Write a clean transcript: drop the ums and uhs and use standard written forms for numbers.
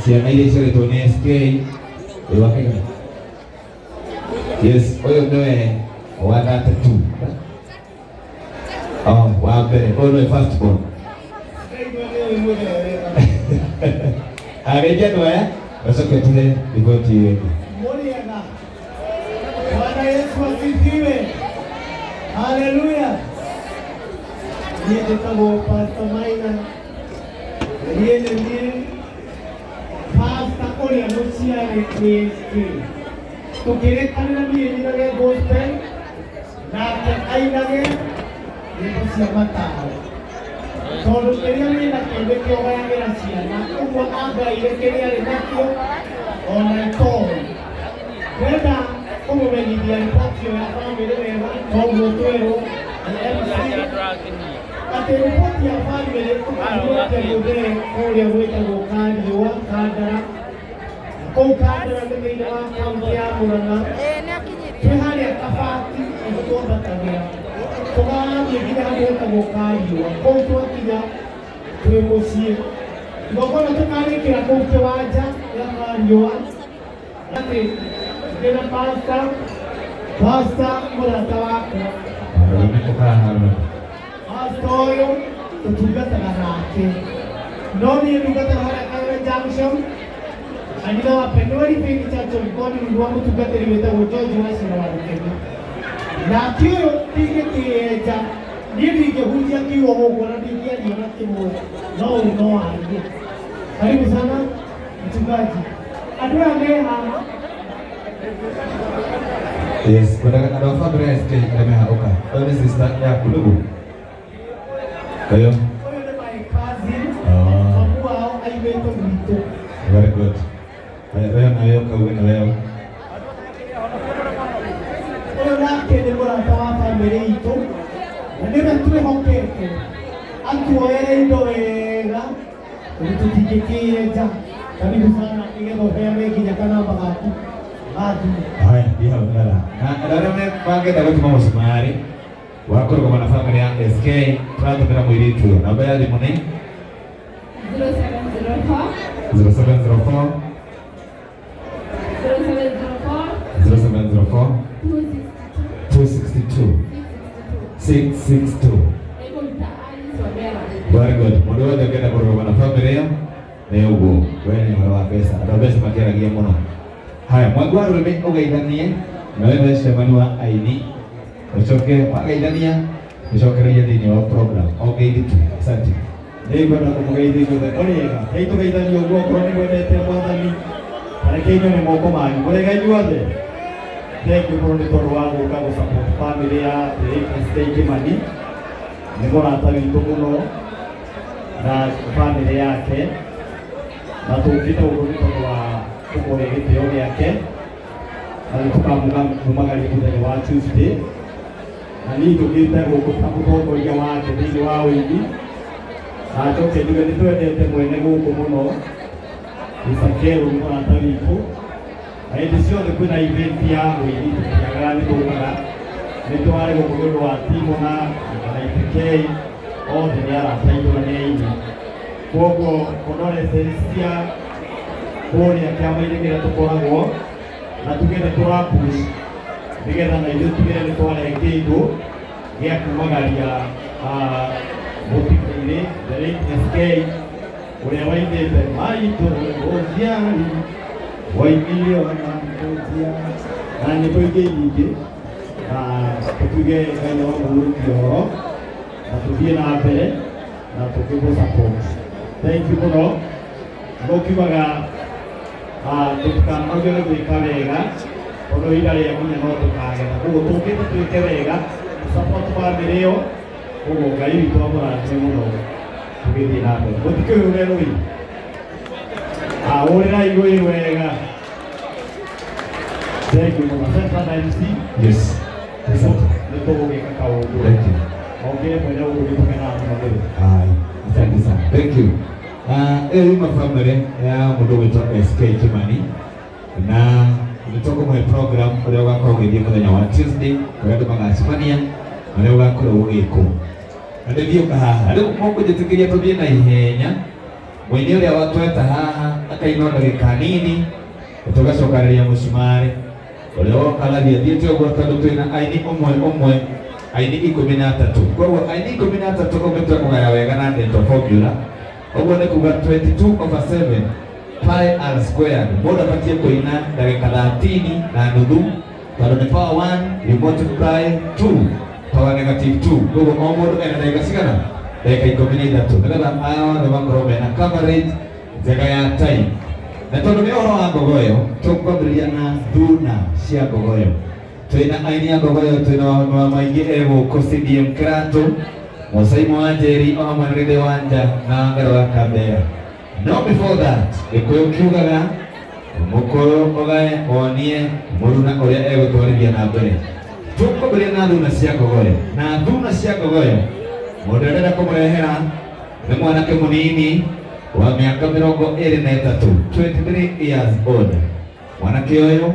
ciana iria ciaretwo nĩ SK wakaiga. Yes, ũyũ nĩwe wa 32 wa mbere, ũyũ nĩwe first born. Ageja nĩwe wacoke tuhe riboti ĩyo. Bwana Yesu asifiwe. Haleluya. Nitakapo Pastor Maina. Ndiye Pastor Korea Lucia Kristi. Tukirekanira ndirire gospel na ainage nikusia matao. Tondũ kĩrĩa wĩna kĩndũ kĩogayagĩra ciana, ũguo angaire kĩrĩa arĩ nakĩo ona itoĩ. Wenda kũmũmenyithia riboti ya bamĩrĩ wega, koguo twerwo atĩ riboti ya bamĩrĩ tũkĩrũte mũthee kũrĩa gwĩtagwo Kariũa, Kandara. Kũu Kandara nĩ thĩinĩ wa kaũntĩ ya Mũrang'a. Twĩ harĩa Kabati twambatagĩra tũgathiĩ nginya handũ hetagwo Kariũa. Kũu twakinya twĩ mũciĩ. Igongona tũkarĩkĩra kũu kĩwanja gĩa Kariũa. Atĩ ndĩna Pastor mũrata wakwa. Pastor ũyũ tũtungataga nake. No niĩ ndungataga harĩa Kayole Junction. Kanitha wa Penori Faith Church of God nĩ wa mũtungatĩri wĩtagwo George Wacira wa Rũkeni. Nake ũyũ ndingĩkĩenja, niĩ ndingĩhunjia kiugo gũkũ na ndingĩaria na kĩmwe, no ũyũ no arie. Karibu sana mchungaji. Andũ aya me haha. Yes, kuna family ya SK imehaoka. Wewe ni sister yako ndugu. Kwa hiyo huyu ni my cousin. Mungu wao aiwetu mito. Very good. Wewe na wewe kwa wewe na wewe. Huyu nake ni mũrata wa family itu. Na nĩwe twĩhokete. Atuoere indo wega. Tũtingĩkĩenja. Karibu sana kigetho heane nginya kanamba gaku. Haya, ndio ngala. Na ndio pangenda gũtuma mũcumari wa kũrũgama na family ya SK tũratũmĩra mũirĩtu ũyũ. Namba ya thimũ nĩ 0704 262 662. Very good. Mũndũ wothe ũngĩenda kũrũgama na family ĩyo nĩ ũguo. Wewe nĩ ũhoro wa mbeca. Andũ a mbeca makĩaragia mũno. Haya, mwagwaru rĩme ũgeithanie na wewe cemani wa aini ucoke wagaithania ucokererie thĩinĩ wa program ongeithitu. Asante. Nĩngwenda kũmũgeithia inyuothe ũrĩega. Hei tũgeithanie ũguo okorwo nĩ mwendete Mwathani. Tareke inyuĩ moko manyu. Mũrĩega inyuothe. Thank you mũno nĩ tondũ wa gũka gũsupport family ya SK Kimani. Nĩ mũrata witũ mũno na family yake. Na tũkĩte ũguo nĩ tondũ wa kũmũhe gĩtĩo gĩake. Na nĩtũkamũmagaria mũthenya wa Tuesday. Na niĩ tũkĩte gũkũ ta mũtongoria wake thĩinĩ wa ũini. Na njoke njuge nĩtwendete mwene gũkũ mũno. Isakeru nĩ mũrata witũ. Na hĩndĩ ciothe kwĩna event ya ũini tũtiagaga nĩtũkaga. Nĩtwarĩ gũkũ nĩ ũndũ wa Timo na IPK. Othe nĩ arata aitũ na nĩ aini. Koguo condolences cia kũrĩa kĩama-inĩ kĩrĩa tũkoragwo na tũgende tũrapush nĩgetha na ithuĩ tugere nĩ twarehe kĩndũ gĩa kumagaria mũtitũ-inĩ the late SK ũrĩa wainĩte maitũ ũciari wainire ona ũciari na nyĩmbo ingĩ nyingĩ na tũtuge Ngai no mũhurũkie ũhoro na tũthiĩ na mbere na tũkĩmũ support. Thank you mũno. Mũkiugaga tũtikanogere gwĩka wega tondũ ihinda rĩakinya no tũkagetha. Koguo tũkĩte twĩke wega support family ĩyo. Koguo Ngai witũ amũrathime mũno tũgĩthiĩ na mbere. Mũtikĩũre rũi. Ũrĩrai rũi wega. Thank you mũno. Central MC. Yes. Nĩ tũgũgĩka kaũndũ. Thank you. Ongea mwene ũgũgĩtũke na mũtheri. Asante sana. Thank you. Ima family ya mũndũ wĩtwo SK Kimani na nĩtũkũ mwe program ũrĩa ũgakorwo ũgĩthiĩ mũthenya wa Tuesday ũrĩa andũ magacemania na ũrĩa ũgakorwo ũgĩkwo. Na ndĩthiũka haha rĩu mũkũnjĩtĩkĩria tũthiĩ na ihenya Mwenye ule watweta haha akainua ndagika nini tugacokanĩrĩria mũcumarĩ ũrĩa wokaragia thiĩte ũguo tondũ twĩna aini ũmwe aini 13. Koguo aini 13 ũngĩtua kũgaya wega na dental formula, ũguo nĩ kuga 22/7 pi r squared. Mũndũ abatiĩ kũina ndagĩka 30 na nuthu tondũ nĩ power 1 you multiply 2 power negative 2. Koguo o mũndũ ena ndagĩka cigana? Ndagĩka 13 nĩgetha othe makorwo mena coverage njega ya time. Na tondũ nĩ ũhoro wa ngogoyo tũkwambĩrĩria na thuna cia ngogoyo. Twĩna aini a ngogoyo, twĩna wa maingĩ egũkũ CDM Kĩratũ, Mũcai Mwanjĩri o hamwe na Rĩthĩ Wanja na Ngaro wa Kambera. No before that Gĩkũyũ kiugaga Mũkũyũ ũgae onie mũruna ũrĩa egũtwarithia na mbere. Tũkwambĩrĩria na thuna cia ngogoyo, na thuna cia ngogoyo mũndũ arenda kũmũrehera nĩ mwanake mũnini wa mĩaka 23, 23 years old. Mwanake ũyũ